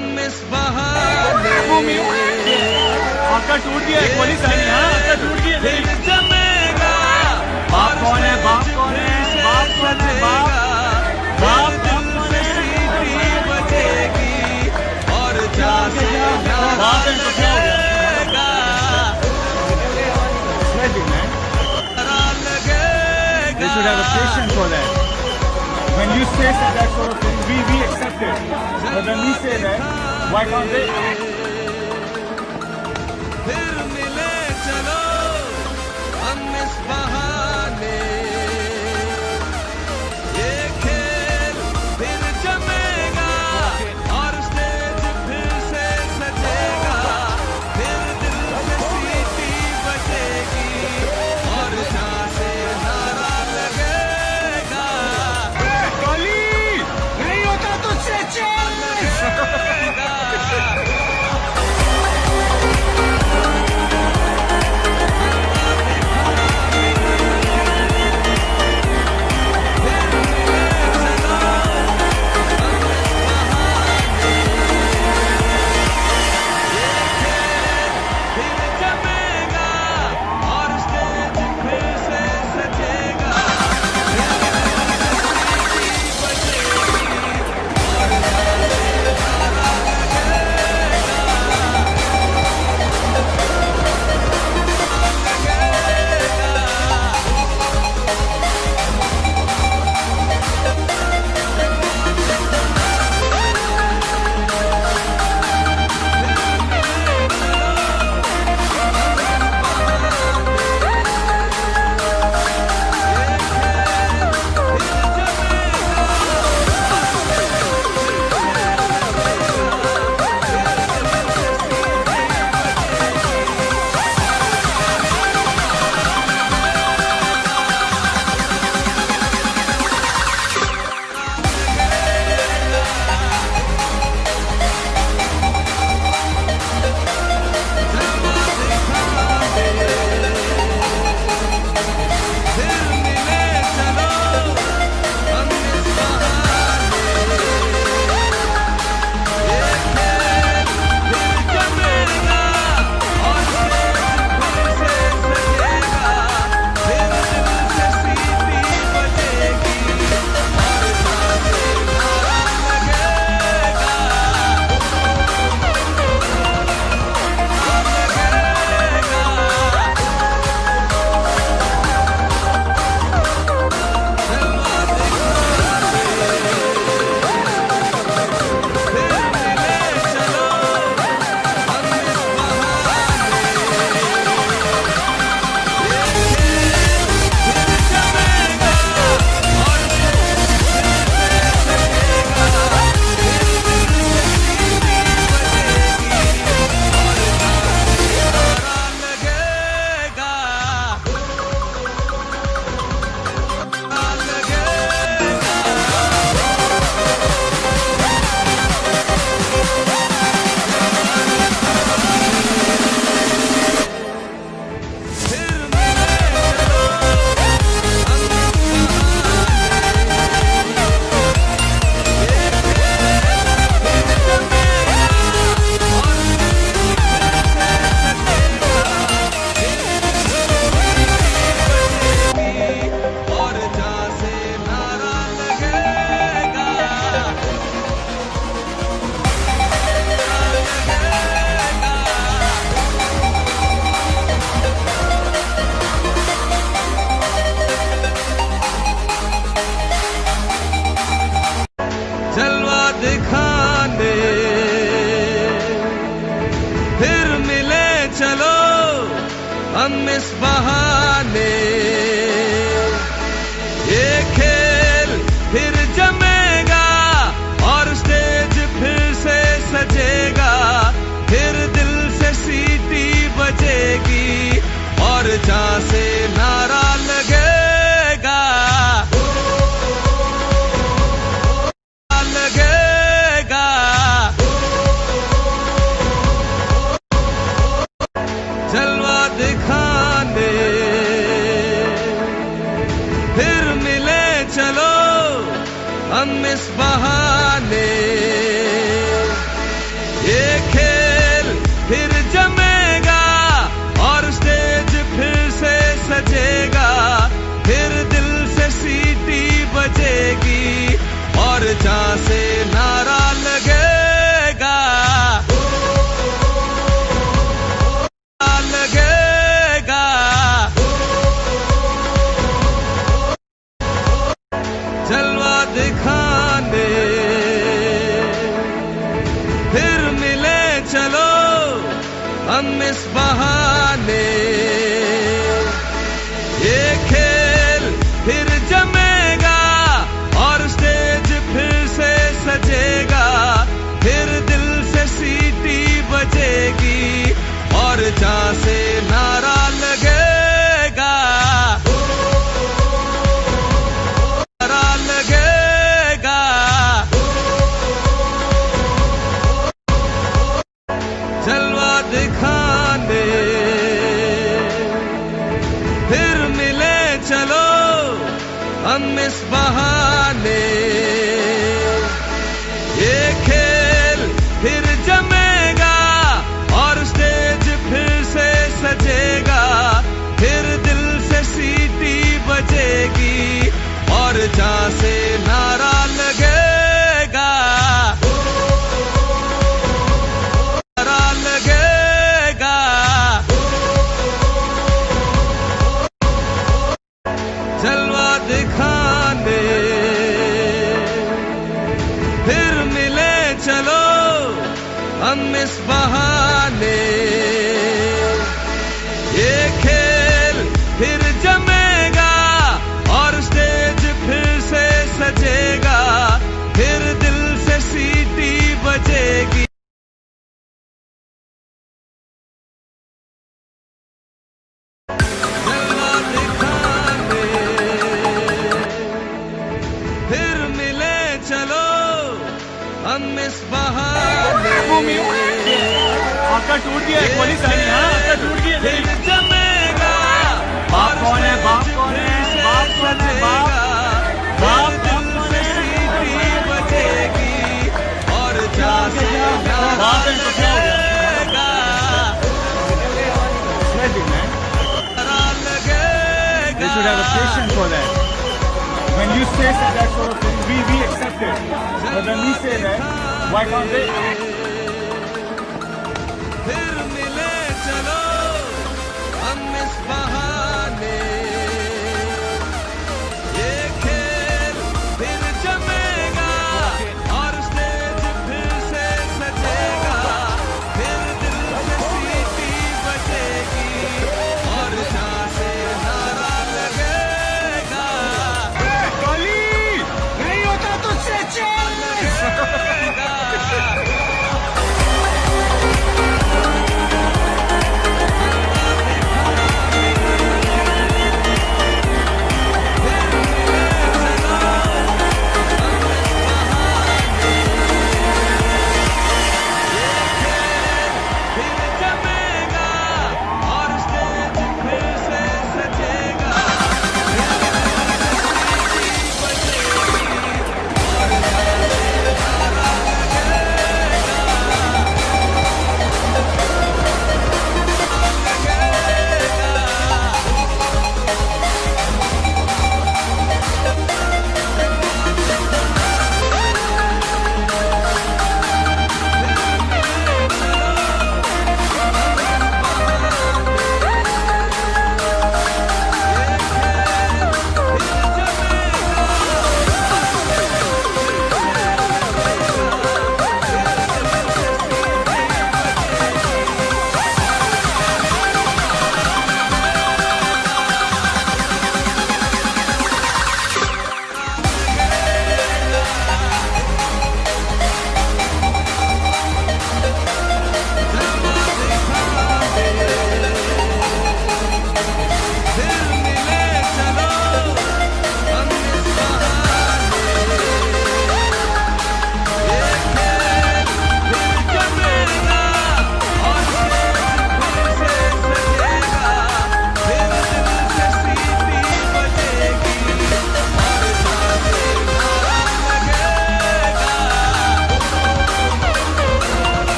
हम इस बहाने आपका टूट गया है पुलिस है आपका टूट गया फिर जमेगा। बाप कौन है बाप कौन है बाप कौन है बाप बाप दिल से सीटी बजेगी और जहाँ से नारा लगेगा, नारा लगेगा। They should have a patience for that. When you say that sort of thing, we accept it. But when we say that, why can't they? फिर मिले चलो हम इस बहाने, ये खेल फिर जमेगा और स्टेज फिर से सजेगा, फिर दिल से सीटी बजेगी और जहाँ से नारा लगेगा। नहीं होता तुझसे चल। हम इस बहाने, ये खेल फिर जमेगा और स्टेज फिर से सजेगा, फिर दिल से सीटी बजेगी और जहाँ से नारा लगेगा, लगेगा। जलवा दिखाने फिर मिले चलो हम इस बहाने, हम इस बहाने ये खेल फिर जमेगा और स्टेज फिर से सजेगा, फिर दिल से सीटी बजेगी और जहां से नारा लगेगा, नारा लगेगा। जलवा दिखाने फिर मिले चलो हम इस बहाने, ये खेल फिर जमेगा और स्टेज फिर से सजेगा, फिर दिल से सीटी बजेगी और जहां से नारा लगेगा, नारा लगेगा। जलवा दिखाने फिर मिले चलो हम इस बहाने, ये खेल फिर जमेगा और स्टेज फिर से सजेगा, फिर दिल से सीटी बजेगी। जलवा दिखाने फिर मिले चलो हम इस बहाने, आपका टूट गया है, पुलिस आई है, आपका टूट गया फिर है। जमेगा बाप कौन है, बाप कौन है, बाप कौन है, बाप बाप दिल से सीटी बजेगी और जहां से बाप है, तो क्या हो गया? लगेगा, Sweating, man. नारा लगेगा। They should have a patient for that. When you say that sort of thing, we accept it. But when we say that, why can't they? फिर मिले चलो हम इस बहाने, ये खेल फिर जमेगा और स्टेज फिर से सजेगा, फिर दिल से सीटी बजेगी और जहां से नारा लगेगा, नहीं होता तुझसे लगेगा।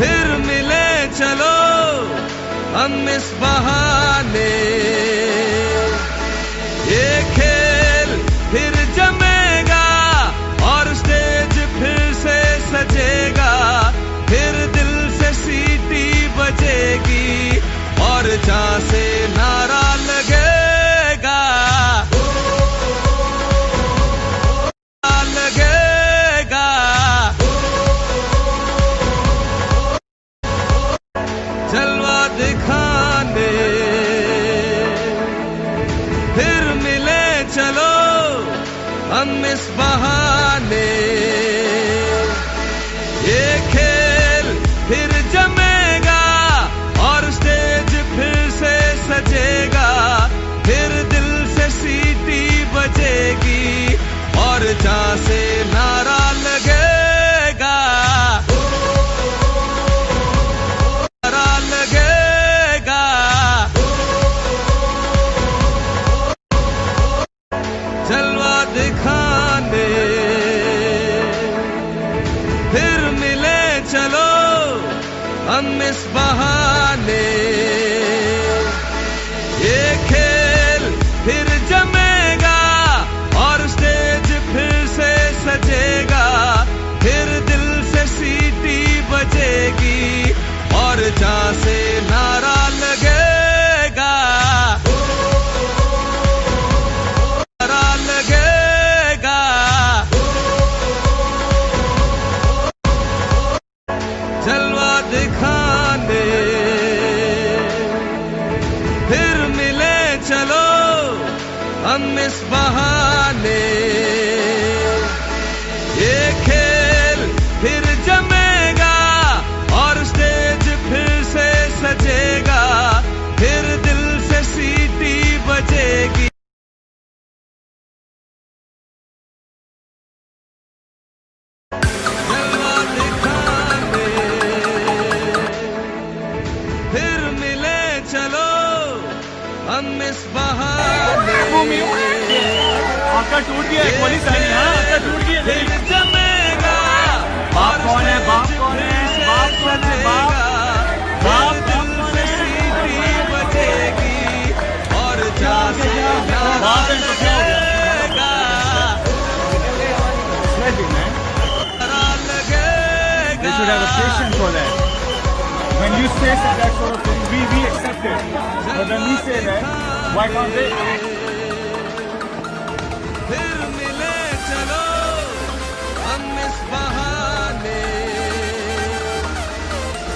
फिर मिले चलो हम इस बहाने, ये खेल फिर जमेगा और स्टेज फिर से सजेगा, फिर दिल से सीटी बजेगी और जहां से नारा लगेगा, लगेगा। जलवा दिखाने फिर मिले चलो हम इस बहाने, ये खेल फिर जमेगा और स्टेज फिर से सजेगा, फिर दिल से सीटी बजेगी और जहां से नारा लगेगा, नारा लगेगा। जलवा दिखाने फिर मिले चलो हम इस बहाने, ये खेल फिर जमेगा और स्टेज फिर से सजेगा, फिर दिल से सीटी बजेगी और जहां से नारा लगेगा, नारा लगेगा। जलवा दिखाने फिर मिले चलो हम इस बहाने, ये खेल फिर जमेगा और स्टेज फिर से सजेगा, फिर दिल से सीटी बजेगी। जलवा दिखाने फिर मिले चलो हम इस बहाने, आपका टूट गया है, पुलिस आई है, आपका टूट गया फिर है। जमेगा बाप कौन है, बाप कौन है, बाप कौन है, बाप बाप दिल से सीटी बजेगी और जहां से नारा बाप है तो क्या हो गया? लगेगा, Sweating, man. नारा लगेगा। They should have a patient for that. When you say that sort of thing, we accept it. But when we say that, why can't they? फिर मिले चलो हम इस बहाने,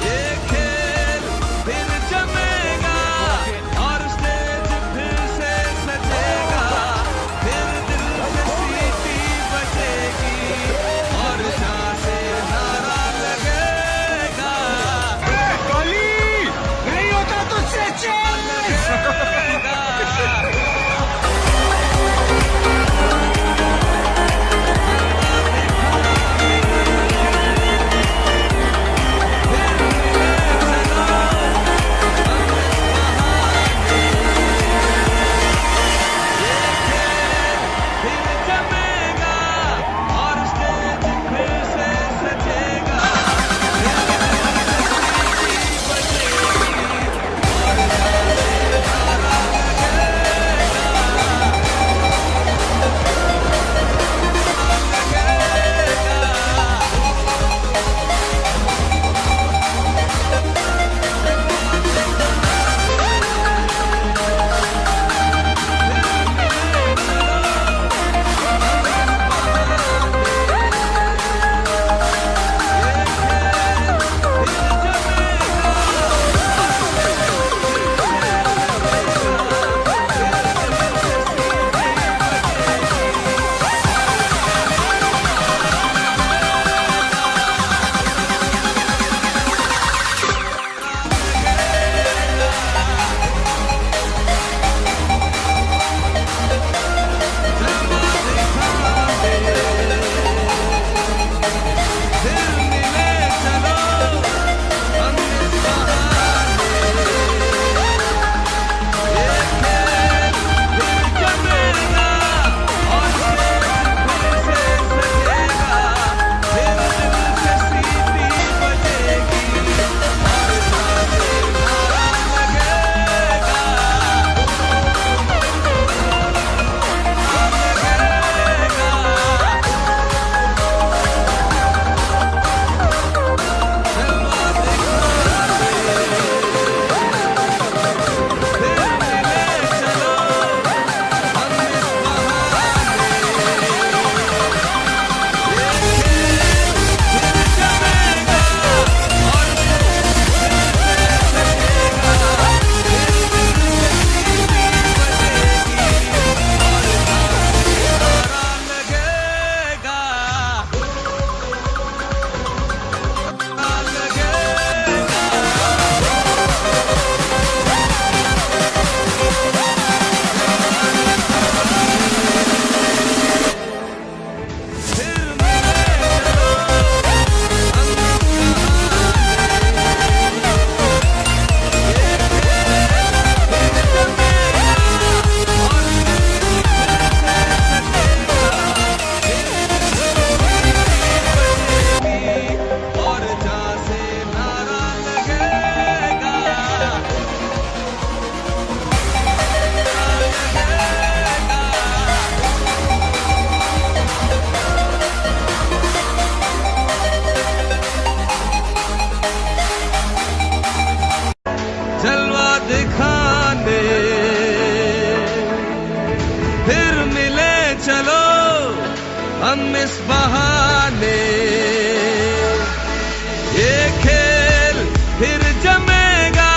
ये खेल फिर जमेगा और स्टेज फिर से सजेगा, फिर दिल से सीटी बजेगी और जहां से नारा लगेगा, नहीं होता तुझसे लगेगा। इस बहाने ये खेल फिर जमेगा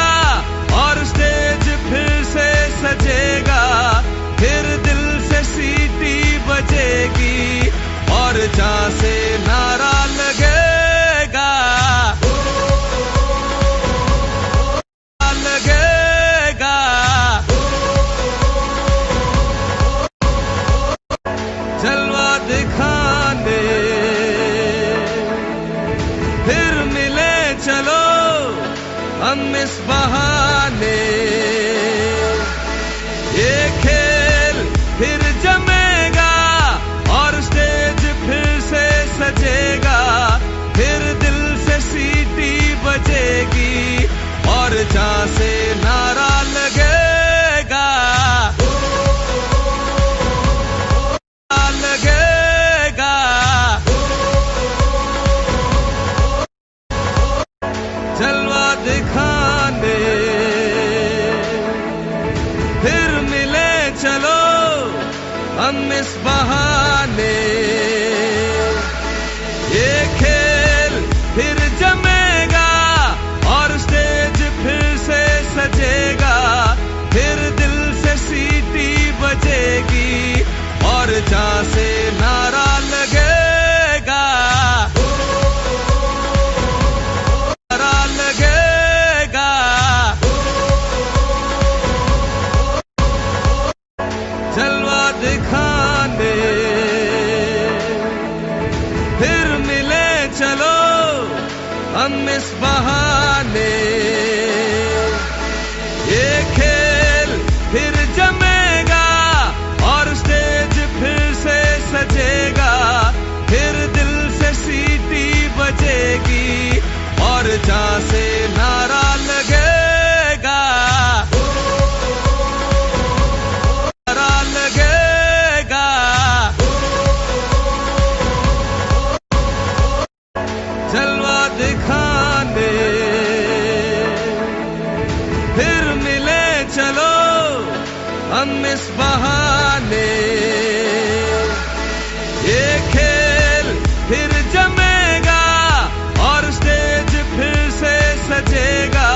और स्टेज फिर से सजेगा, फिर दिल से सीटी बजेगी और जहां से नारा लगेगा लगेगा। जलवा दिखाने फिर मिले चलो हम इस बहाने, ये खेल फिर जमेगा और स्टेज फिर से सजेगा, फिर दिल से सीटी बजेगी और जहां से नारा लगेगा लगेगा। जलवा दिखाने फिर मिले चलो हम इस बहाने, ये खेल फिर जमेगा और स्टेज फिर से सजेगा, फिर दिल से सीटी बजेगी और जहां से नारा लगेगा नारा लगेगा। जलवा दिखाने फिर मिले चलो हम इस बहाने, ये खेल फिर जमेगा और स्टेज फिर से सजेगा, फिर दिल से सीटी बजेगी और जहां से नारा लगेगा नारा लगेगा। जलवा दिखाने फिर मिले चलो हम इस बहाने, ये खेल फिर जमेगा और स्टेज फिर से सजेगा,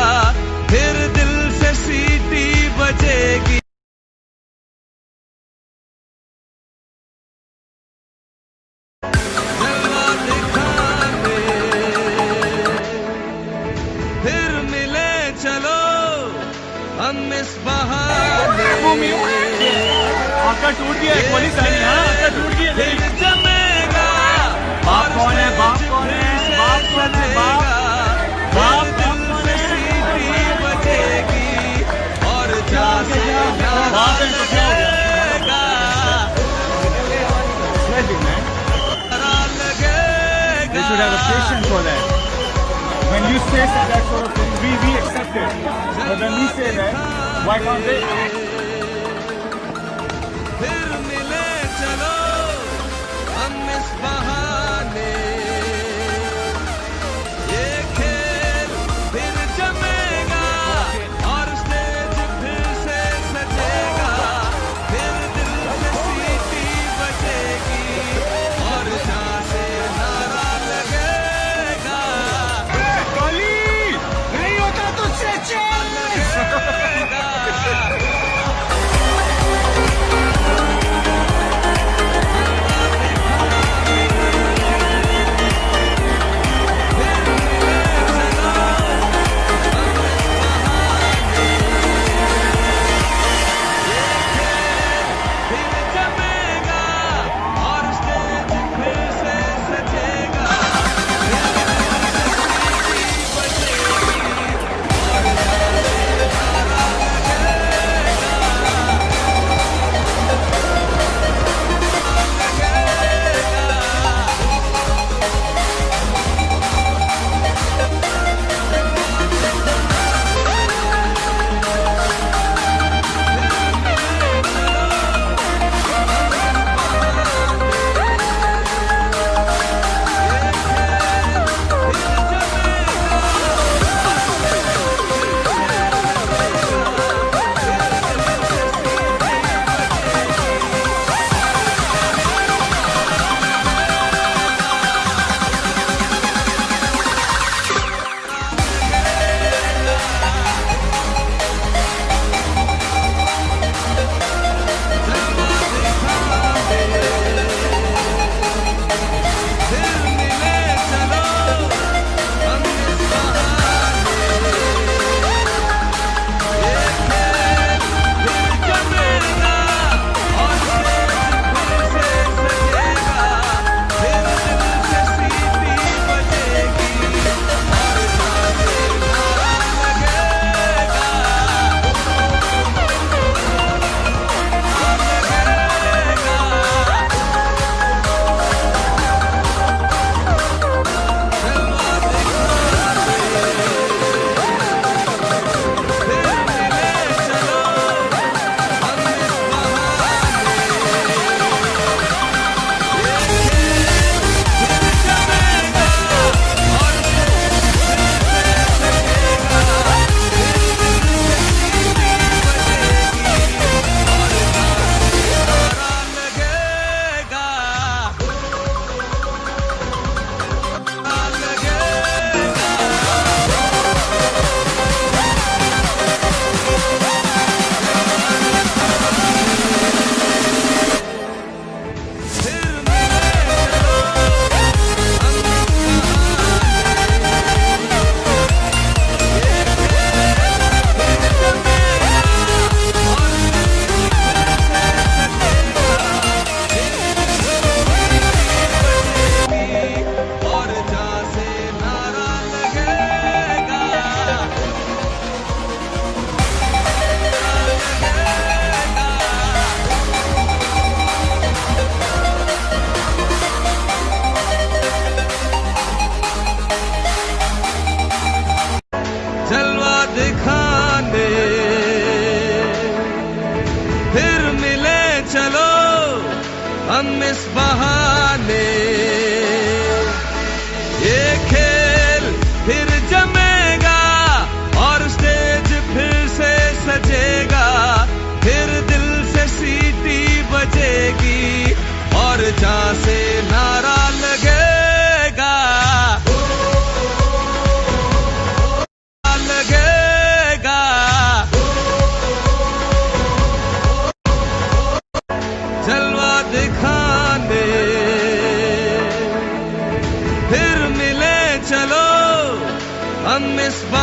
फिर दिल से सीटी बजेगी। जलवा दिखाने फिर मिले चलो हम इस बहाने, आपका टूट गया है, पुलिस आई है, आपका टूट गया है। फिर जमेगा बाप कौन है, बाप कौन है, बाप कौन है, बाप बाप दिल से सीटी बजेगी और जहां से नारा लगेगा नारा लगेगा। They should have a patience for that. When you say that sort of thing, we accept it. But when we say that, why can't they? फिर मिले चलो हम इस बहाने, ये खेल फिर जमेगा और स्टेज फिर से सजेगा, फिर दिल से सीटी बजेगी और जहां से नारा लगेगा नहीं होता तुझसे लगेगा।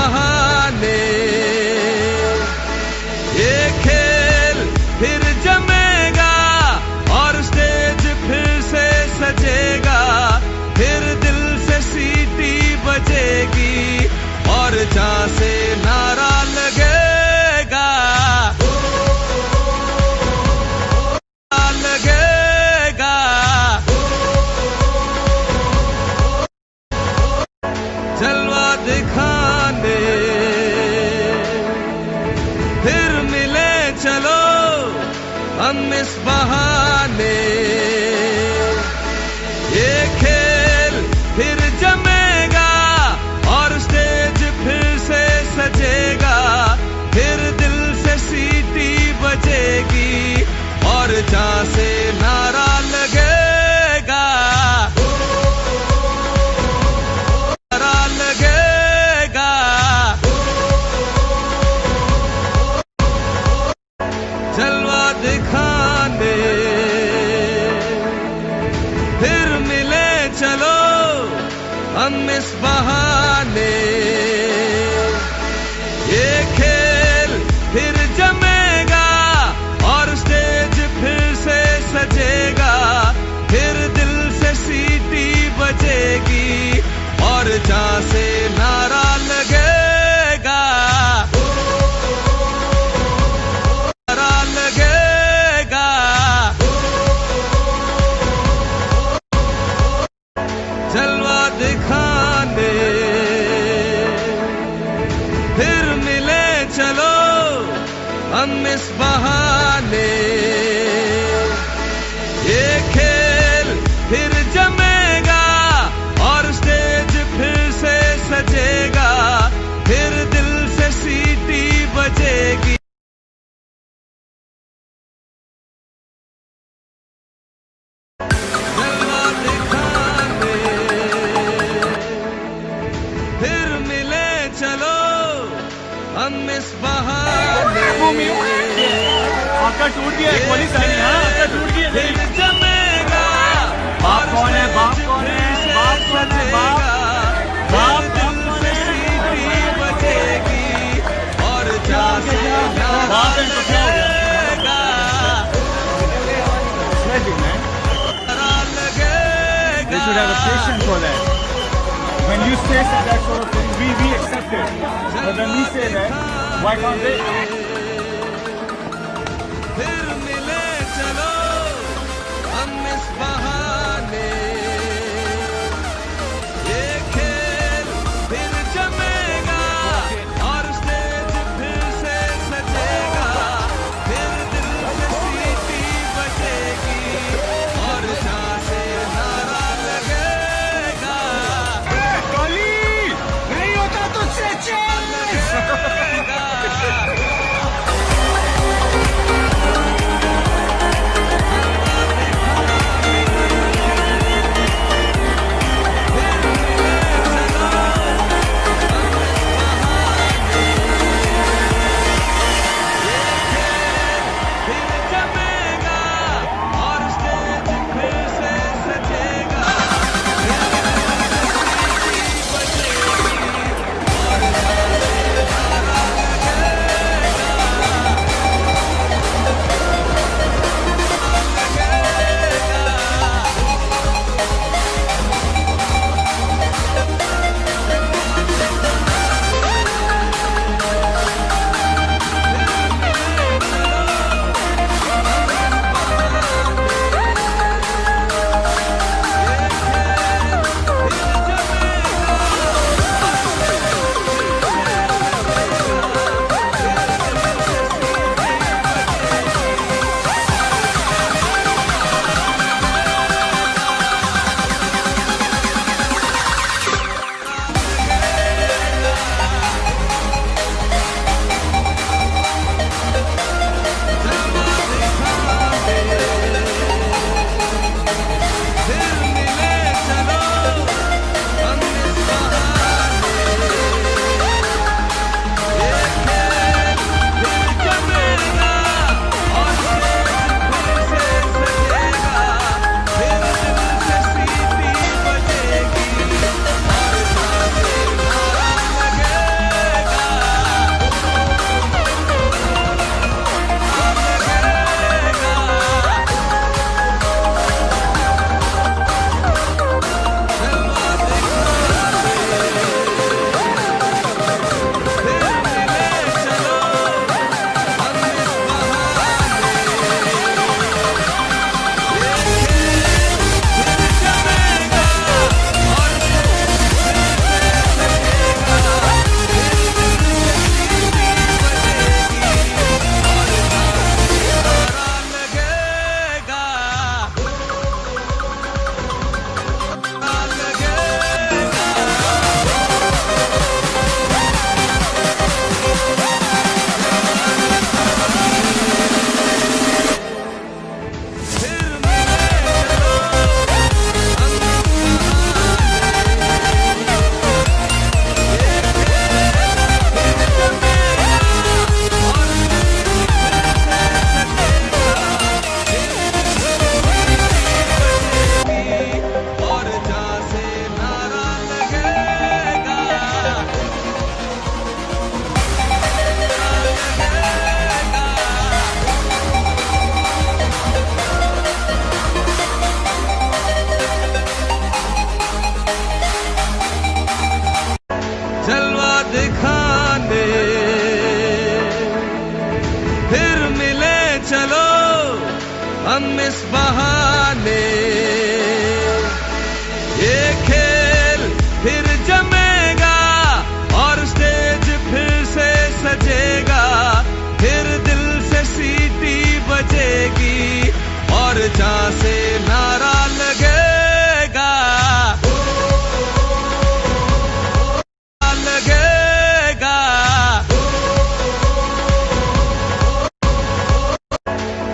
बहाने ये खेल फिर जमेगा और स्टेज फिर से सजेगा, फिर दिल से सीटी बजेगी और जहां से नारा लगेगा, लगेगा। जलवा दिखाने फिर मिले चलो हम इस बहाने, ये खेल फिर जमेगा और स्टेज फिर से सजेगा, फिर दिल से सीटी बजेगी और जहां से नारा लगेगा, नारा लगेगा। जलवा दिखाने फिर मिले चलो हम इस बहाने, ये खेल फिर जमेगा और स्टेज फिर से सजेगा, फिर दिल से सीटी बजेगी और जहां से नारा लगेगा, नारा लगेगा। जलवा दिखाने फिर मिले चलो हम इस बहाने, ये खेल फिर जमेगा और स्टेज फिर से सजेगा, फिर दिल से सीटी बजेगी। जलवा दिखाने फिर मिले चलो हम इस बहाने, आपका टूट गया है, पुलिस आई है, आपका टूट गया फिर है। जमेगा बाप कौन है, बाप कौन है, बाप कौन है, बाप बाप दिल से सीटी बजेगी और जहां से नारा बाप है तो क्या हो गया? लगेगा, Tragic, man. नारा लगेगा। They should have a patient for that. When you say that sort of thing, we accept it. But when we say that, why can't they? फिर मिले चलो हम इस बहाने, ये खेल फिर जमेगा और स्टेज फिर से सजेगा, फिर दिल से सीटी बजेगी और जहां से नारा लगेगा, नहीं होता तुझसे लगेगा। दिखाने फिर मिले चलो हम इस बहाने, ये खेल फिर जमेगा और स्टेज फिर से सजेगा, फिर दिल से सीटी बजेगी और जहां से नारा लगेगा लगेगा।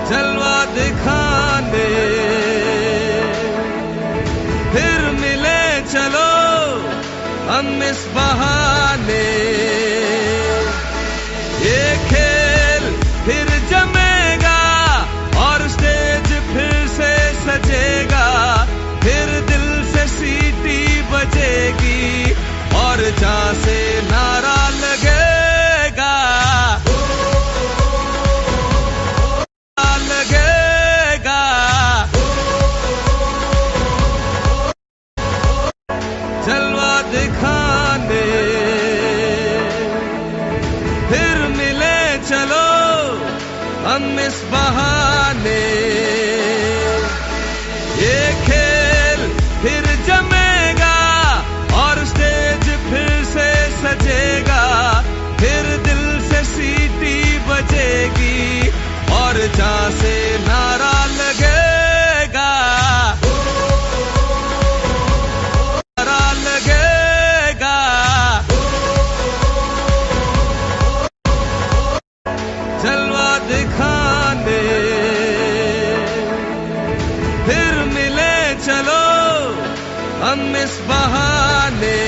जलवा दिखाने फिर मिले चलो हम इस बहाने, ये खेल फिर जमेगा और स्टेज फिर से सजेगा, फिर दिल से सीटी बजेगी और जहां से नारा लगेगा लगेगा। जलवा दिखाने फिर मिले चलो हम इस बहाने, ये खेल फिर जमेगा और स्टेज फिर से सजेगा, फिर दिल से सीटी बजेगी और जहां से नारा लगेगा नारा लगेगा। जलवा दिखाने फिर मिले चलो हम इस बहाने,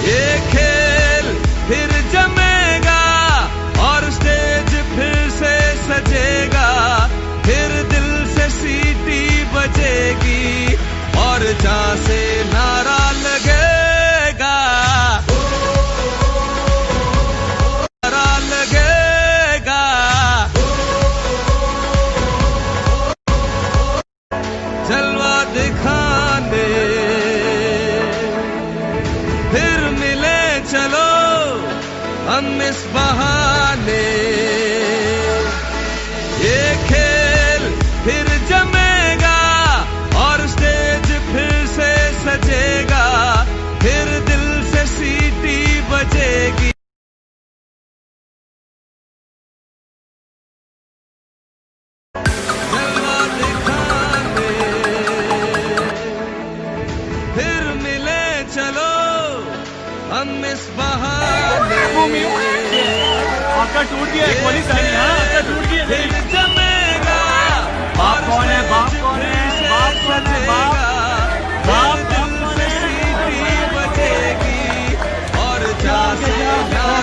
ये खेल फिर जमेगा और स्टेज फिर से सजेगा, फिर दिल से सीटी बजेगी और जहां से नारा लगेगा नारा लगेगा। जलवा दिखाने फिर मिले चलो हम इस बहाने, ये खेल फिर जमेगा और स्टेज फिर से सजेगा, फिर दिल से सीटी बजेगी। जलवा दिखाने फिर मिले चलो हम इस बहाने, आपका टूट गया है, पुलिस आई है, आपका टूट गया है। फिर जमेगा बाप कौन है, बाप कौन है, बाप कौन है, बाप बाप दिल से सीटी बजेगी और जहां से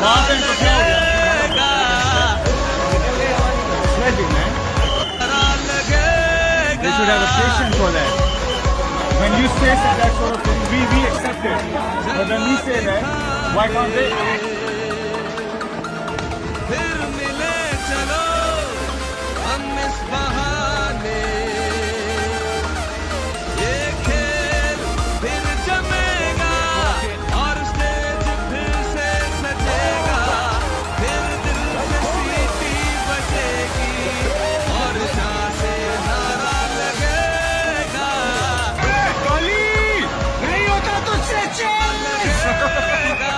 बाप है, तो क्या हो गया? लगेगा Sweating, man. They should have a patient for that. When you say that sort of thing, we accept it. But when we say that, why can't they? फिर मिले चलो हम इस बहाने, ये खेल फिर जमेगा और स्टेज फिर से सजेगा, फिर दिल से सीटी बजेगी और जहां से नारा लगेगा नहीं होता तुझसे चैन। लगेगा।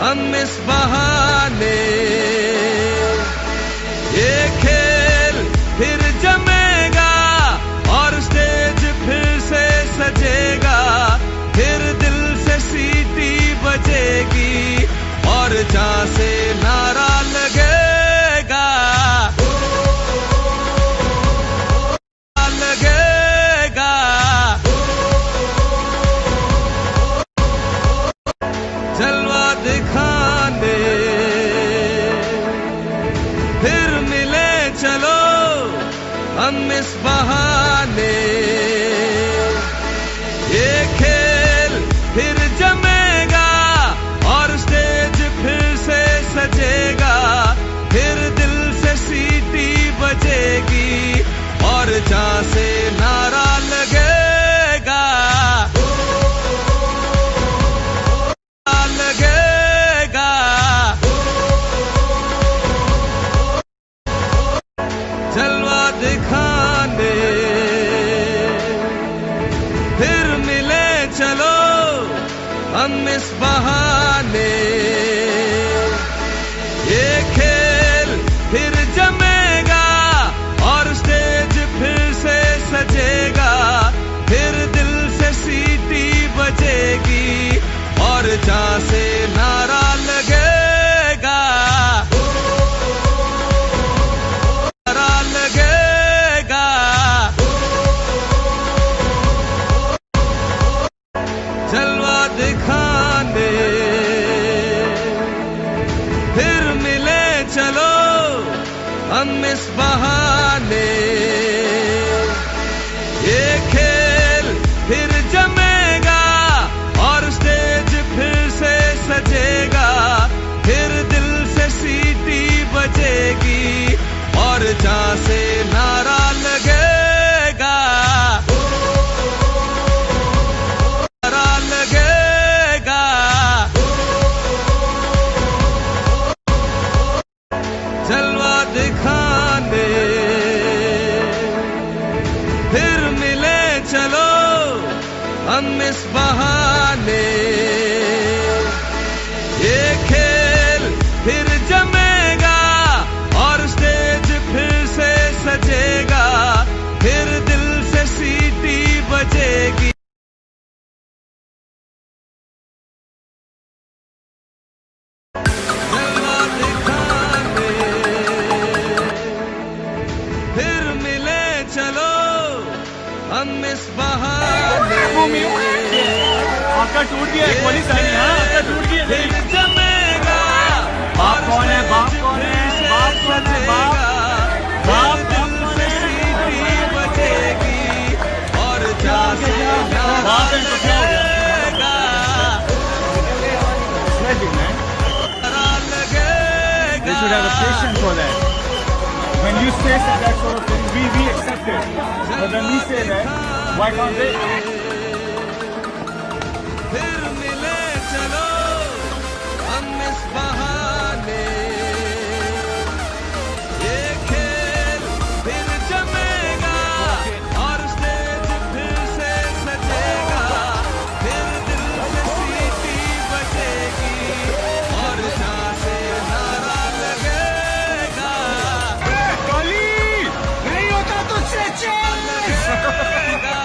हम इस बहाने ये खेल फिर जमेगा और स्टेज फिर से सजेगा, फिर दिल से सीटी बजेगी और जहां से नारा लगेगा लगेगा। जलवा दिखाने फिर मिले चलो हम इस बहाने, ये खेल फिर जमेगा और स्टेज फिर से सजेगा, फिर दिल से सीटी बजेगी और जहां से नारा लगेगा लगेगा। जलवा दिखाने फिर मिले चलो हम इस बहाने, ये खेल फिर जमेगा और स्टेज फिर से सजेगा, फिर दिल से सीटी बजेगी और जहां से नारा लगेगा नारा लगेगा। जलवा दिखाने फिर मिले चलो हम इस बहाने, ये खेल फिर जमेगा और स्टेज फिर से सजेगा, फिर दिल से सीटी बजेगी और जहां से नारा लगेगा नारा लगेगा। जलवा दिखाने फिर मिले चलो हम इस बहाने, ये खेल फिर जमेगा और स्टेज फिर से सजेगा, फिर दिल से सीटी बजेगी। जलवा दिखाने फिर मिले चलो हम इस बहाने, आपका टूट गया है, पुलिस आई है, आपका टूट गया फिर है। जमेगा बाप कौन है, बाप कौन है, बाप कौन है, बाप बाप दिल से सीटी बजेगी और जहां से बाप है तो क्या हो गया? लगेगा Tragic, man. नारा लगेगा। They should have a patient for that. When you say that sort of thing, we accept it. But when we say that, why can't they? फिर मिले चलो हम इस बहाने, ये खेल फिर जमेगा और स्टेज फिर से सजेगा, फिर दिल से सीटी बजेगी और जहां से नारा लगेगा नहीं होता तुझसे लगेगा।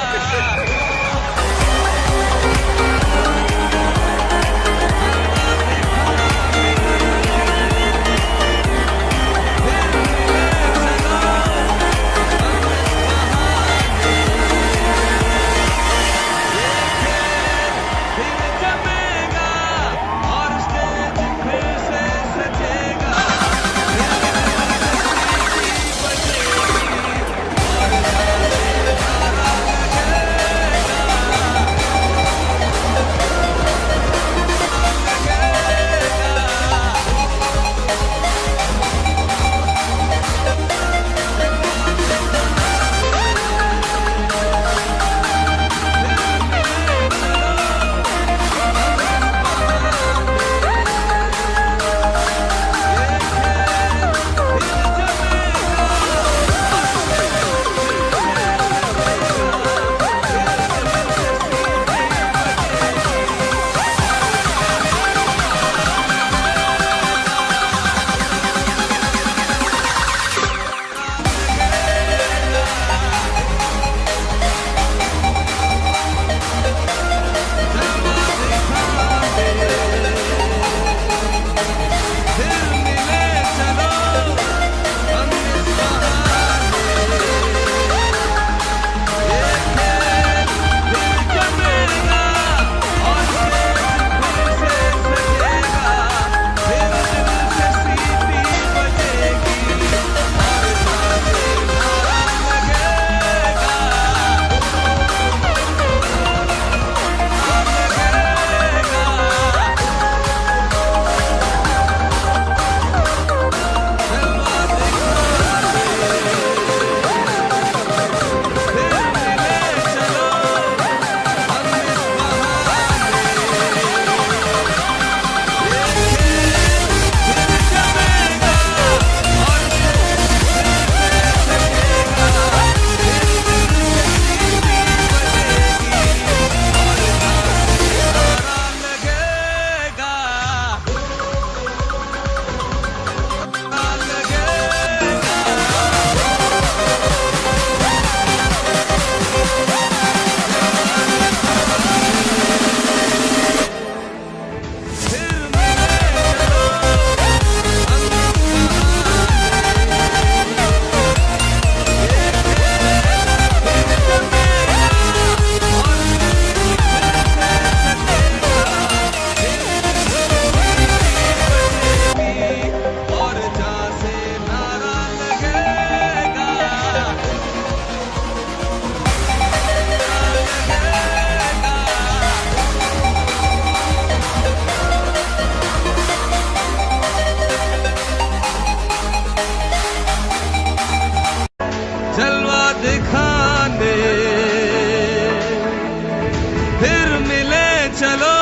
चलो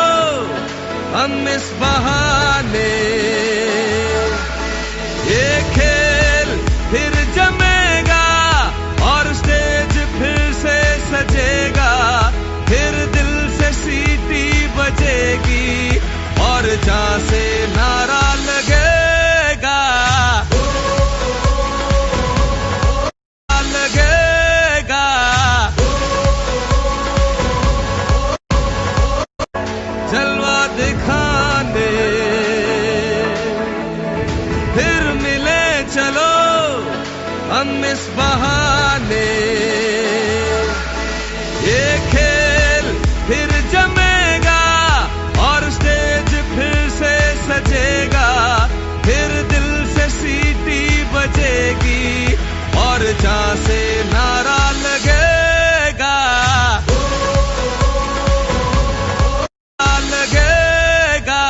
हम इस बहाने, ये खेल फिर जमेगा और स्टेज फिर से सजेगा, फिर दिल से सीटी बजेगी और जहां से नारा लगेगा, लगेगा। जलवा दिखाने फिर मिले चलो हम इस बहाने, ये खेल फिर जमेगा और स्टेज फिर से सजेगा, फिर दिल से सीटी बजेगी और जहां से नारा लगेगा, लगेगा।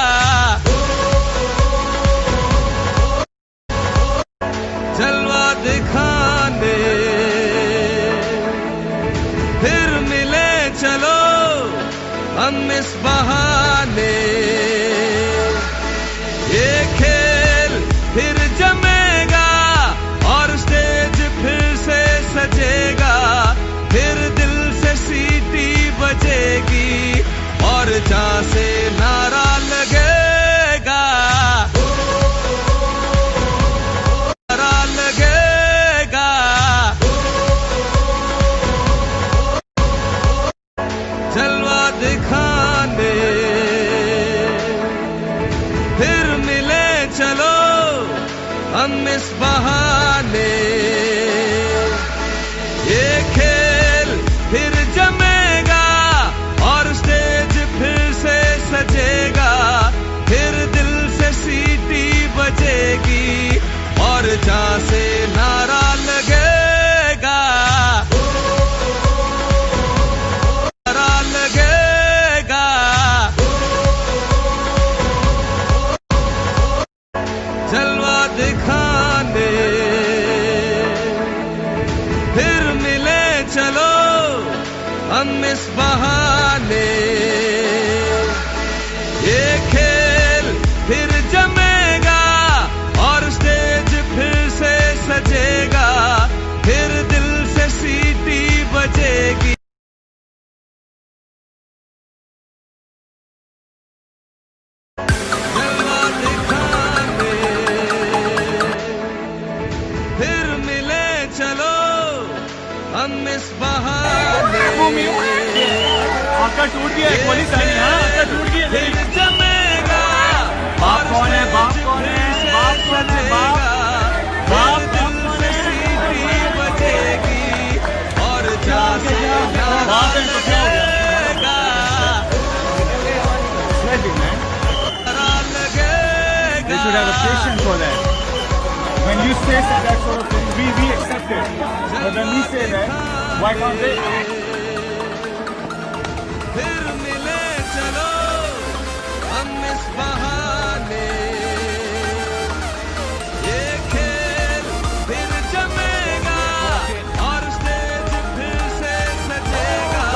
जलवा दिखाने फिर मिले चलो हम इस बहाने, ये खेल फिर जमेगा और स्टेज फिर से सजेगा, फिर दिल से सीटी बजेगी और जहां से नारा लगेगा, नारा लगेगा। जलवा दिखाने फिर मिले चलो हम इस बहाने, ये खेल फिर जमेगा और स्टेज फिर से सजेगा, फिर दिल से सीटी बजेगी और जहां से नारा लगेगा, नारा लगेगा। जलवा दिखाने फिर मिले चलो हम इस बहाने, ये खेल फिर जमेगा और स्टेज फिर से सजेगा, फिर दिल से सीटी बजेगी। जलवा दिखाने फिर मिले चलो हम इस बहाने, आपका टूट गया है, पुलिस आई है, आपका टूट गया फिर है। जमेगा बाप कौन है, बाप कौन है, बाप कौन है, बाप बाप दिल से सीटी बजेगी और जहां से नारा बाप है तो क्या हो गया? लगेगा, Sweating, man. नारा लगेगा। They should have a patient for that. When you say that sort of thing, we accept it. But when we say that, why can't they? फिर मिले चलो हम इस बहाने, ये खेल फिर जमेगा और स्टेज फिर से सजेगा,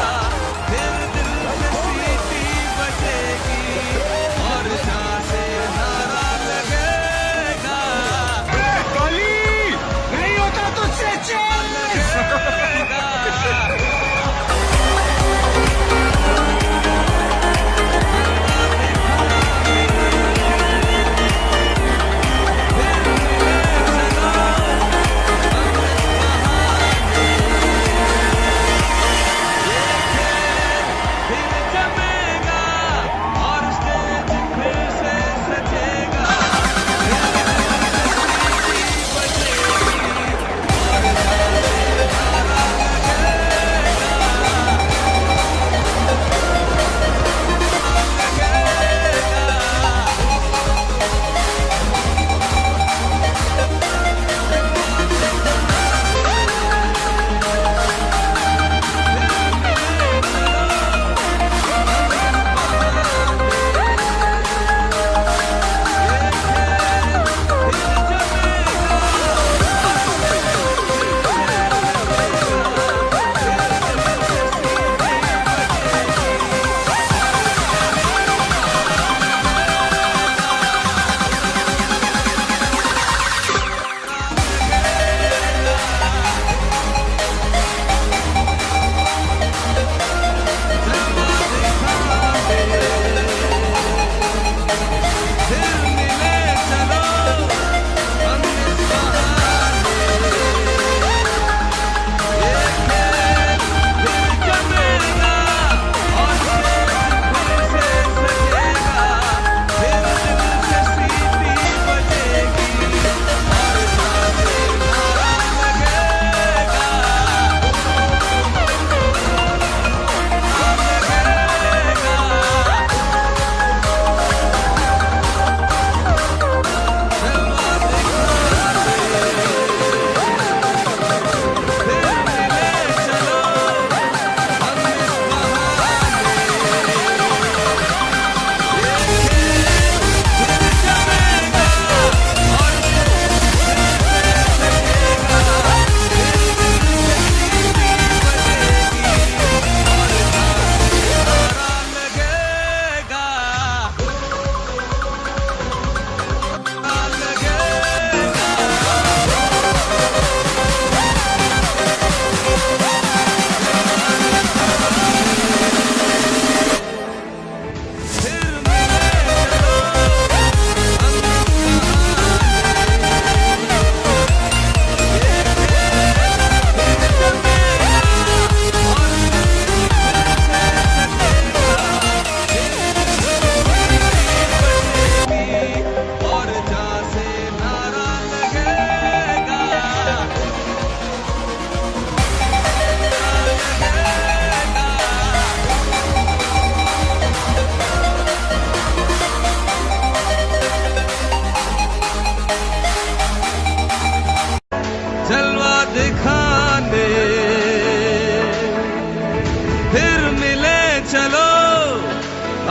फिर दिल से सीटी बजेगी और जहां से नारा लगेगा, नहीं होता तुझसे लगेगा।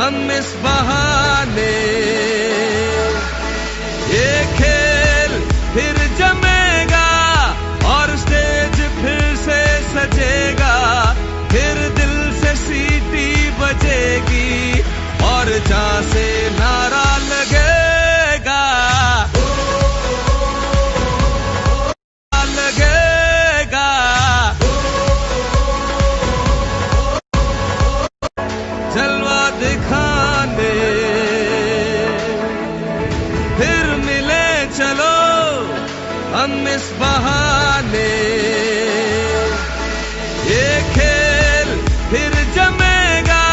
हम इस बहाने ये खेल फिर जमेगा और स्टेज फिर से सजेगा, फिर दिल से सीटी बजेगी और जहां से नारा लगेगा लगेगा। जलवा दिखाने फिर मिले चलो हम इस बहाने, ये खेल फिर जमेगा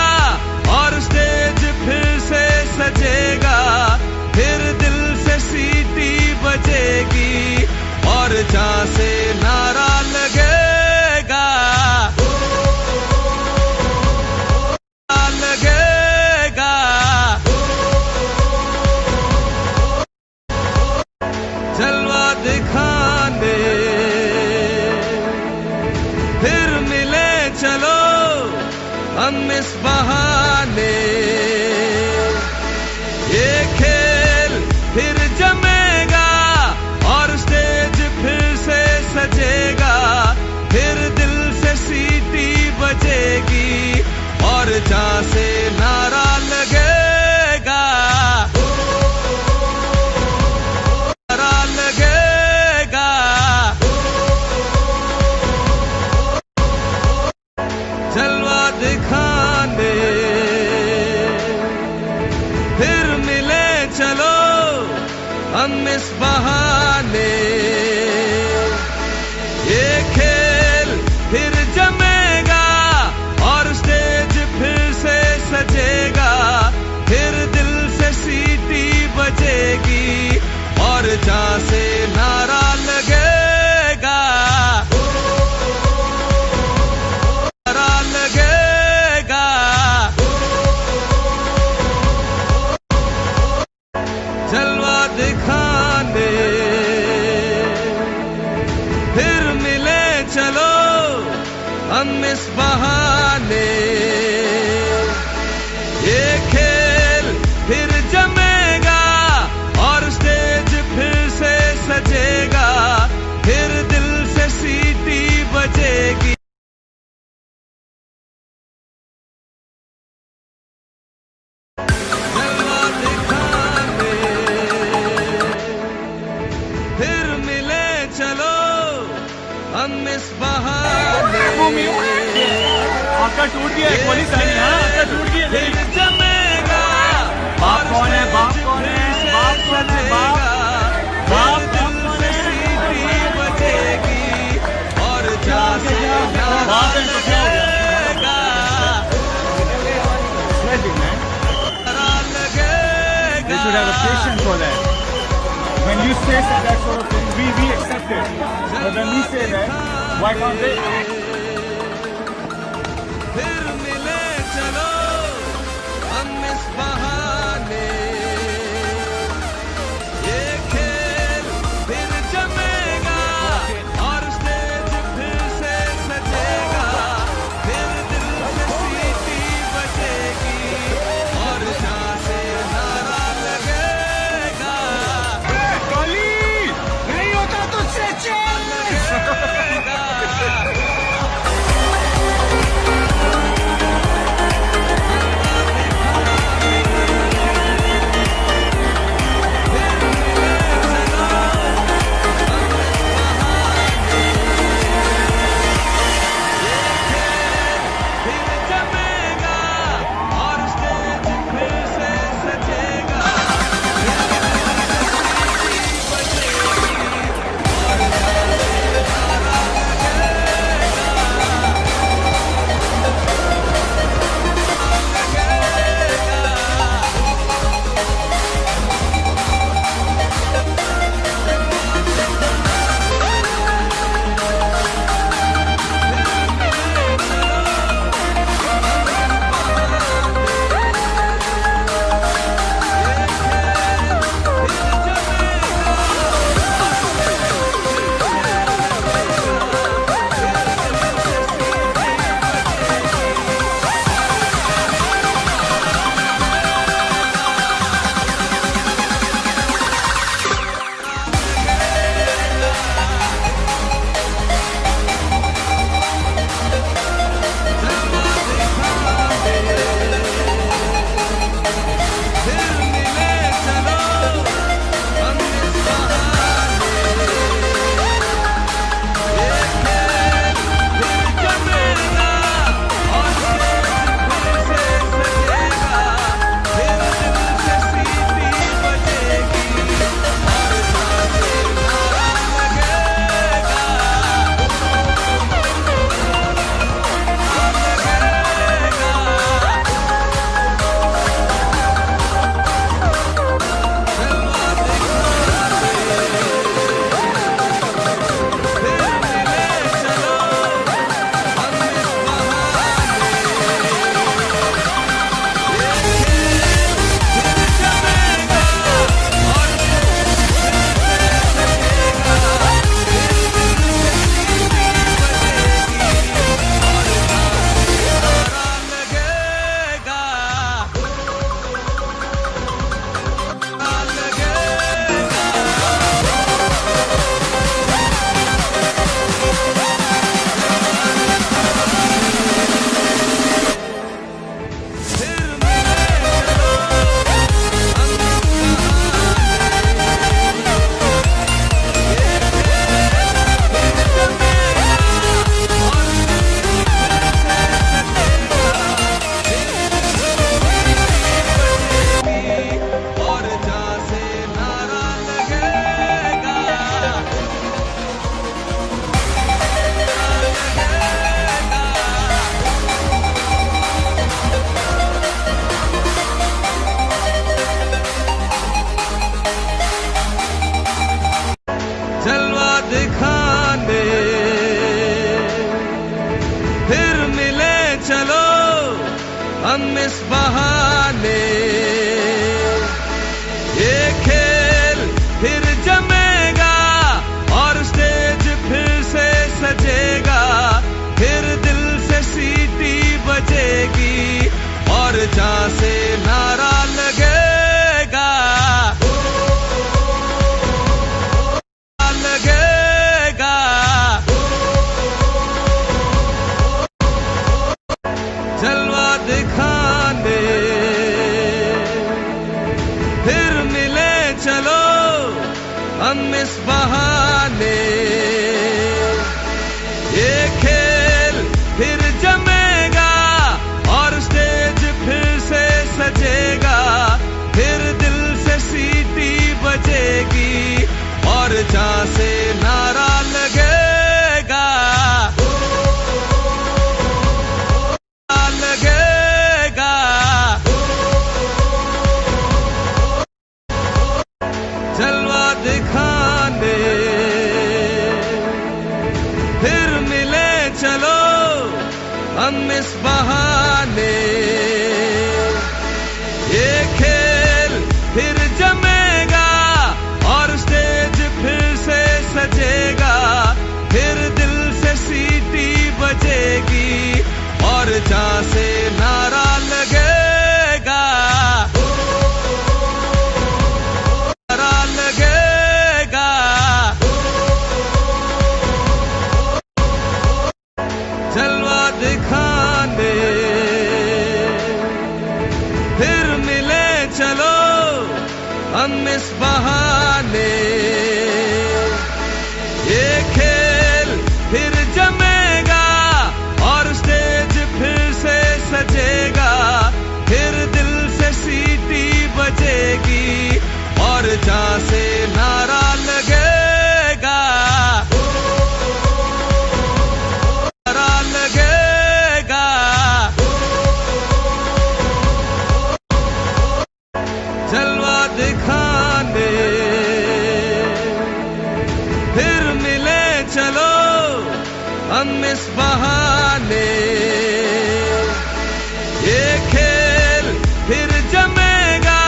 और स्टेज फिर से सजेगा, फिर दिल से सीटी बजेगी और जहां से नारा लगेगा लगेगा। जलवा दिखाने फिर मिले चलो हम इस बहाने, ये खेल फिर जमेगा और स्टेज फिर से सजेगा, फिर दिल से सीटी बजेगी और जहां से नारा लगेगा नारा लगेगा। जलवा दिखाने फिर मिले चलो हम इस बहाने, ये खेल फिर जमेगा और स्टेज फिर से सजेगा, फिर दिल से सीटी बजेगी और जहां से नारा लगेगा नारा लगेगा। जलवा दिखाने फिर मिले चलो हम इस बहाने, ये खेल फिर जमेगा और स्टेज फिर से सजेगा, फिर दिल से सीटी बजेगी। जलवा दिखाने फिर मिले चलो हम इस बहाने, आपका टूट गया है, पुलिस आई है, आपका टूट गया फिर है। जमेगा बाप कौन है, बाप कौन है, बाप कौन है, बाप बाप दिल से सीटी बजेगी और जहां से नारा बाप है तो क्या हो गया? लगेगा Sweating, man. नारा लगेगा। They should have a patient for that. When you say that sort of thing, we accept it. But when we say that, why can't they? फिर मिले चलो हम इस बहाने, ये खेल फिर जमेगा और स्टेज फिर से सजेगा, फिर दिल से सीटी बजेगी और जहां से नारा लगेगा नहीं होता तुझसे लगेगा। हम इस बहाने ये खेल फिर जमेगा और स्टेज फिर से सजेगा, फिर दिल से सीटी बजेगी और जहां से नारा लगेगा लगेगा। जलवा दिखाने फिर मिले चलो हम इस बहाने, ये खेल फिर जमेगा और स्टेज फिर से सजेगा, फिर दिल से सीटी बजेगी और जहां से नारा लगेगा लगेगा। जलवा दिखाने फिर मिले चलो हम इस बहाने, ये खेल फिर जमेगा और स्टेज फिर से सजेगा, फिर दिल से सीटी बजेगी और जहां से नारा लगेगा नारा लगेगा। जलवा दिखाने फिर मिले चलो हम इस बहाने, ये खेल फिर जमेगा और स्टेज फिर से सजेगा, फिर दिल से सीटी बजेगी और जहां से नारा लगेगा नारा लगेगा। जलवा दिखाने फिर मिले चलो हम इस बहाने, ये खेल फिर जमेगा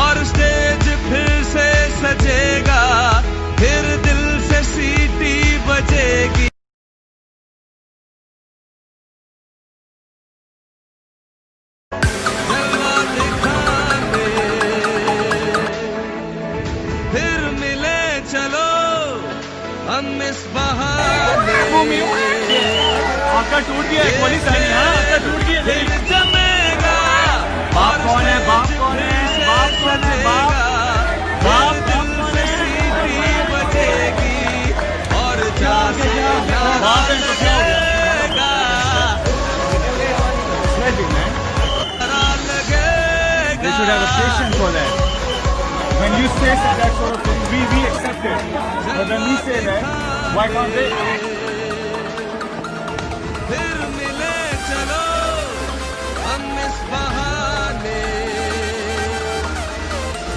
और स्टेज फिर से सजेगा, फिर दिल से सीटी बजेगी। जलवा दिखाने फिर मिले चलो हम इस बहाने, आपका टूट गया है, पुलिस आई है, आपका टूट गया फिर है। जमेगा बाप कौन है, बाप कौन है, बाप कौन है, बाप बाप दिल से सीटी बजेगी और जहां से बाप है तो क्या हो गया? लगेगा Tragic, man. नारा लगेगा। They should have a patient for that. When you say that sort of thing, we accept it. But when we say that, why can't they? फिर मिले चलो हम इस बहाने,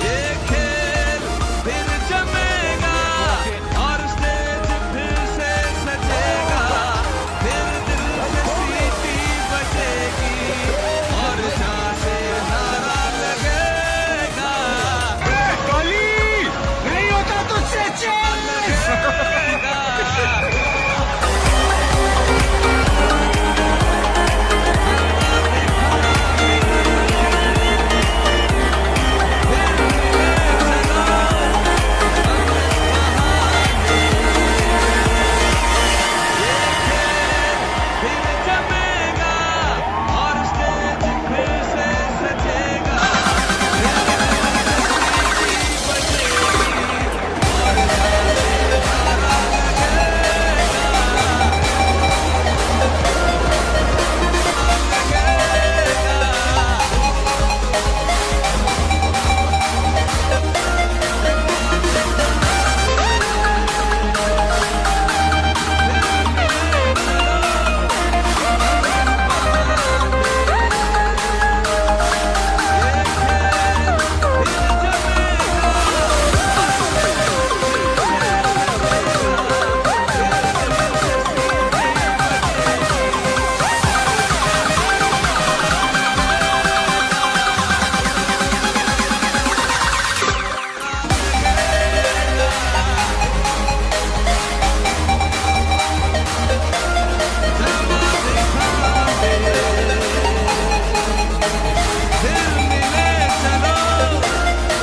ये खेल फिर जमेगा और स्टेज फिर से सजेगा, फिर दिल से सीटी बजेगी और जहां से नारा लगेगा नहीं होता तुझसे लगेगा। फिर मिले चलो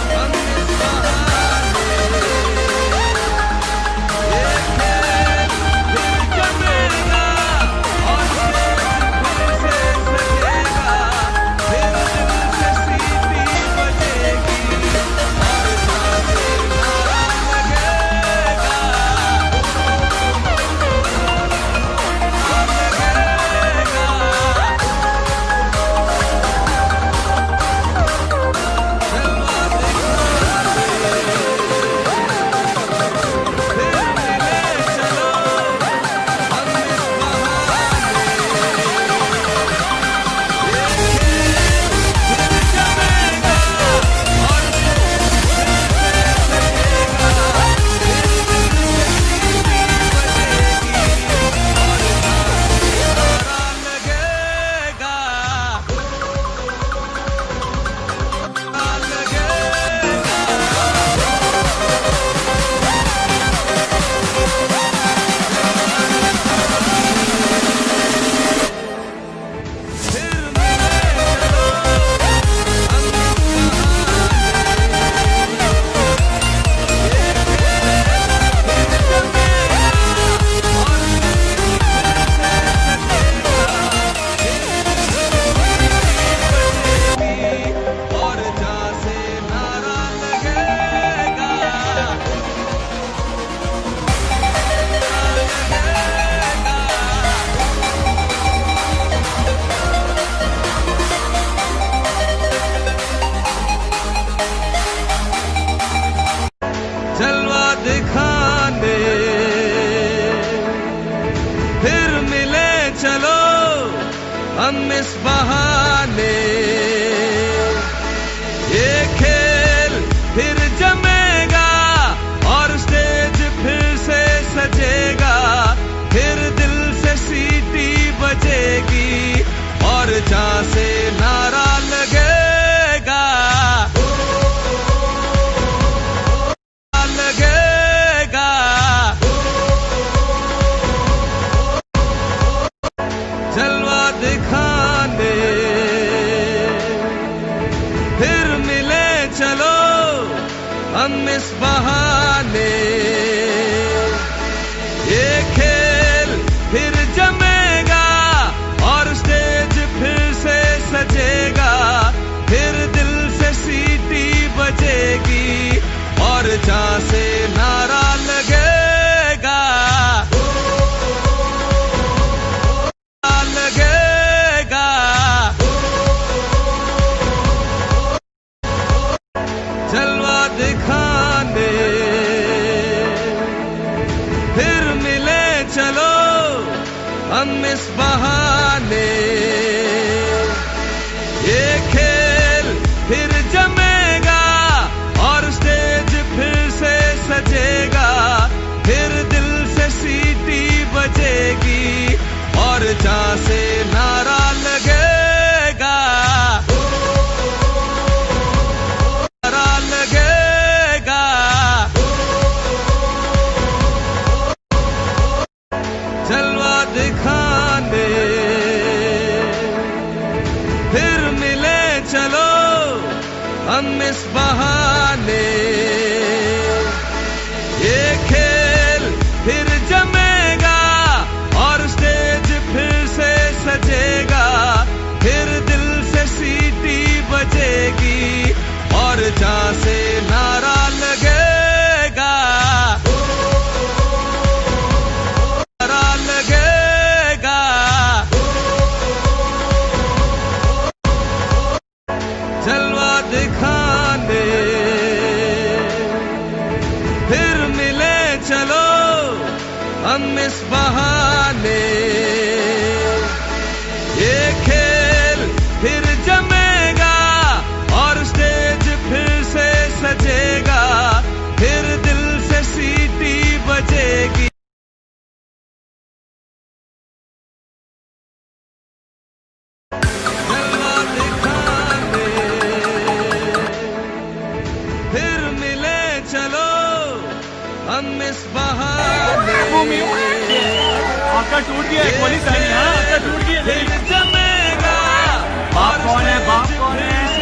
हम इस बहाने, ये खेल फिर जमेगा और स्टेज फिर से सजेगा, फिर दिल से सीटी बजेगी और सांसें नारा लगेगा, जलवा दिखाने फिर मिले चलो हम इस बहाने, ये खेल फिर जमेगा और स्टेज फिर से सजेगा, फिर दिल से सीटी बजेगी और जहां से नारा लगेगा लगेगा, जलवा दिखाने फिर मिले चलो हम इस बहाने, ये खेल फिर जमेगा और स्टेज फिर से सजेगा, फिर दिल से सीटी बजेगी और जहां से नारा लगेगा लगेगा, जलवा दिखाने फिर मिले चलो हम इस बहाने, ये खेल फिर जमेगा और स्टेज फिर से सजेगा, फिर दिल से सीटी बजेगी और जहां से नारा लगेगा नारा लगेगा, जलवा दिखाने फिर मिले चलो हम इस बहाने, ये खेल फिर जमेगा और स्टेज फिर से सजेगा, फिर दिल से सीटी बजेगी और जहां से नारा लगेगा नारा लगेगा, जलवा दिखाने फिर मिले चलो हम इस बहाने, ये खेल फिर जमेगा और स्टेज फिर से सजेगा, फिर दिल से सीटी बजेगी जलवा दिखाने फिर मिले चलो हम इस बहाने, आपका टूट गया है, पुलिस आई, हाँ आपका टूट गया है। जमेगा बाप कौन है, बाप कौन है?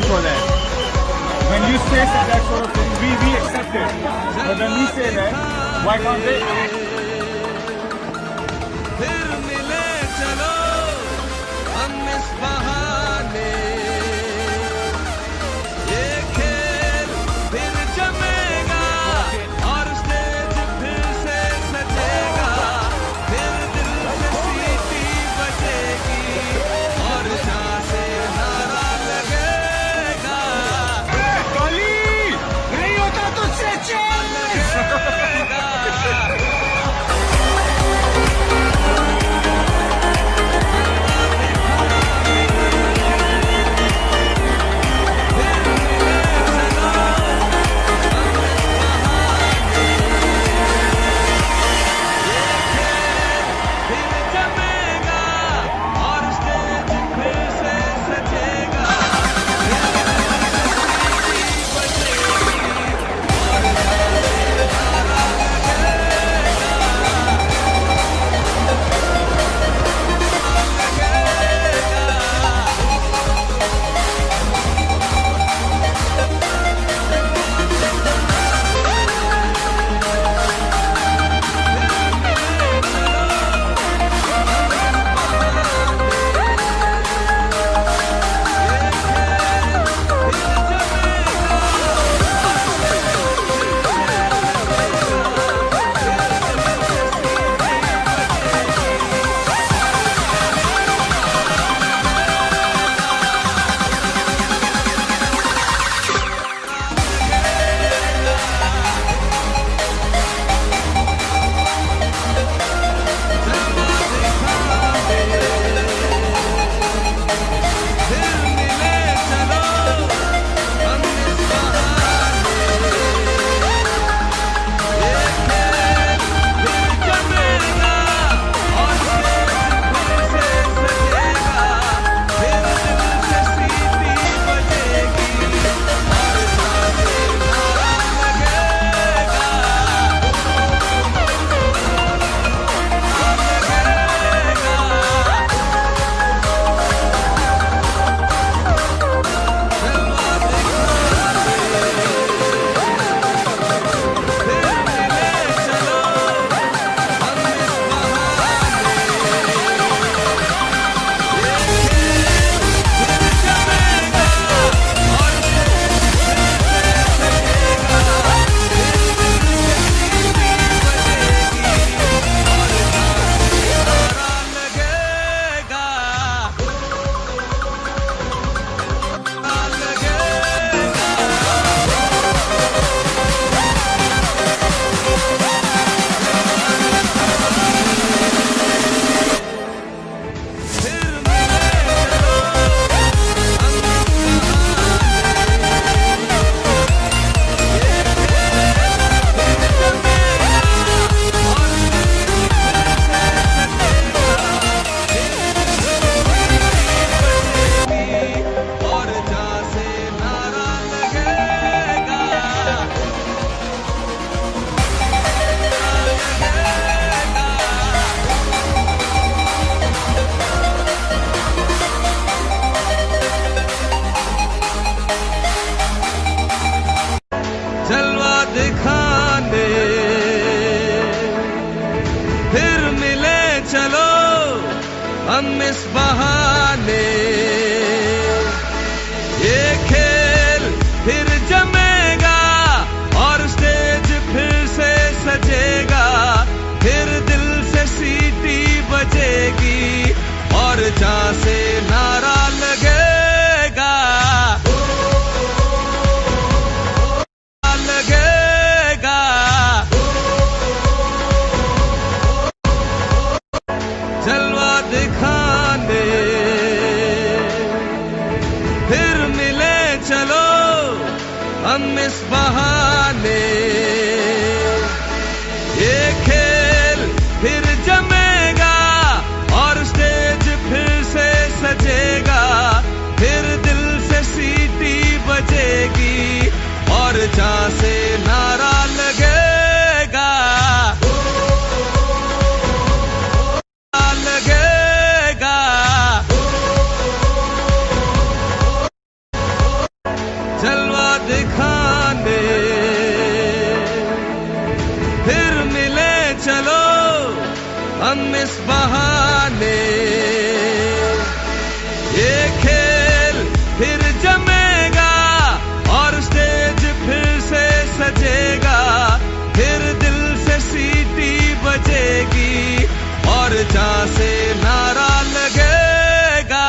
for that. When you say that sort of thing, we accept it. But when we say that, why can't they? फिर मिले चलो हम इस बहाने, ये खेल फिर जमेगा और स्टेज फिर से सजेगा, फिर दिल से सीटी बजेगी और जहाँ से नारा लगेगा। Kali, नहीं होता तुझसे चैन। हम इस बहाने, ये खेल फिर जमेगा और स्टेज फिर से सजेगा, फिर दिल से सीटी बजेगी और जहाँ से नारा लगेगा लगेगा। जलवा दिखाने फिर मिले चलो हम इस बहाने, ये खेल फिर जमेगा और स्टेज फिर से सजेगा, फिर दिल से सीटी बजेगी और जहाँ से नारा लगेगा लगेगा। जलवा दिखाने फिर मिले चलो हम इस बहाने, ये खेल फिर जमेगा और स्टेज फिर से सजेगा, फिर दिल से सीटी बजेगी और जहां से नारा लगेगा,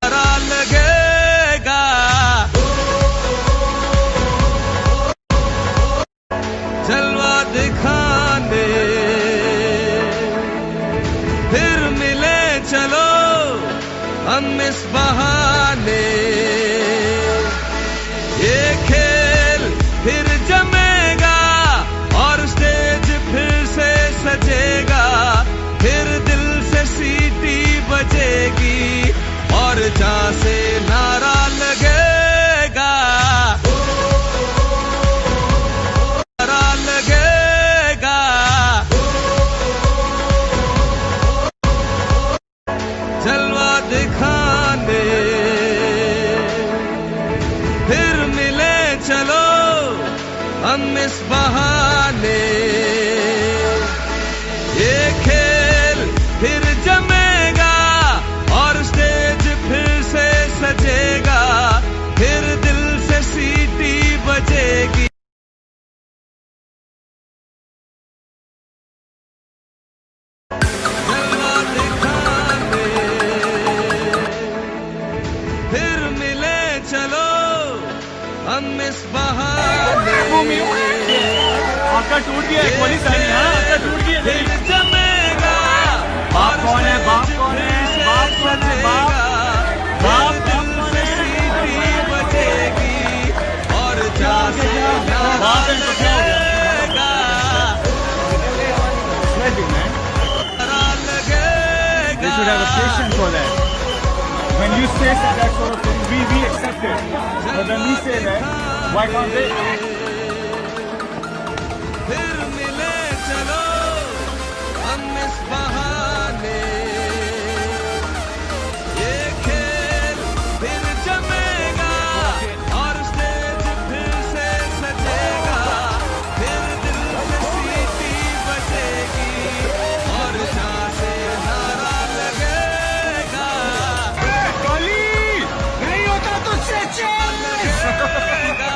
नारा लगेगा। जलवा दिखाने फिर मिले चलो हम इस बहाने, ये खेल फिर जमेगा और स्टेज फिर से सजेगा, फिर दिल से सीटी बजेगी और जहां से नारा लगेगा, नारा लगेगा। जलवा दिखाने फिर मिले चलो हम इस बहाने, ये खेल फिर जमेगा और स्टेज फिर से सजेगा, फिर दिल से सीटी बजेगी। जलवा दिखाने फिर मिले चलो हम इस बहाने, आपका टूट गया है, पुलिस आई है, आपका टूट गया फिर है। जमेगा बाप कौन है, बाप कौन है, बाप कौन है, बाप बाप दिल से सीटी बजेगी और जहां से नारा बाप है तो क्या हो गया? लगेगा, Sweating, man. नारा लगेगा। They should have a patient for that. When you say that sort of thing, we accept it. But when we say that, why can't they? फिर मिले चलो हम इस बहाने, ये खेल फिर जमेगा और स्टेज फिर से सजेगा, फिर दिल से सीटी बजेगी और जहां से नारा लगेगा, नहीं होता तुझसे लगेगा।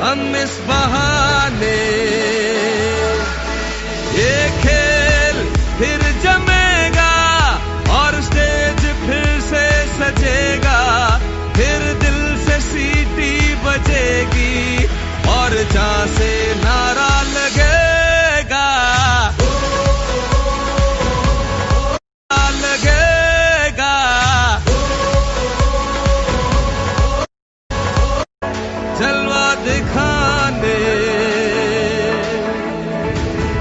हम इस बहाने, ये खेल फिर जमेगा और स्टेज फिर से सजेगा, फिर दिल से सीटी बजेगी और जहां से नारा लगेगा, लगेगा। जलवा दिखाने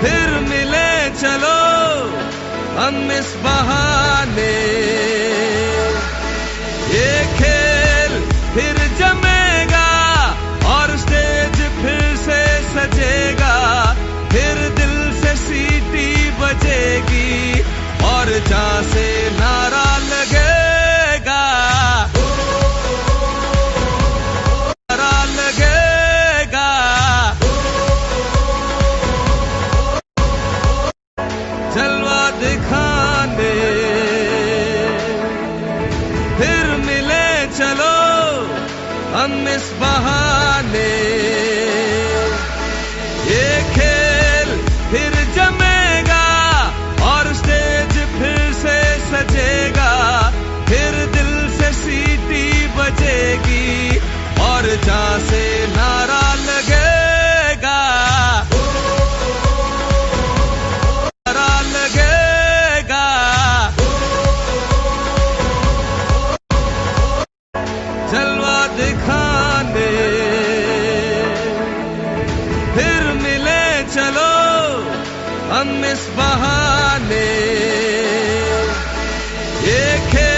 फिर मिले चलो हम इस बहाने, ये खेल फिर जमेगा और स्टेज फिर से सजेगा, फिर दिल से सीटी बजेगी और जहां से नारा लगेगा, नारा लगेगा। जलवा दिखाने फिर मिले चलो हम इस बहाने, ये खेल फिर जमेगा और स्टेज फिर से सजेगा, फिर दिल से सीटी बजेगी और जहां से नारा लगेगा, नारा लगेगा। जलवा दिखाने फिर मिले चलो हम इस बहाने, ये खेल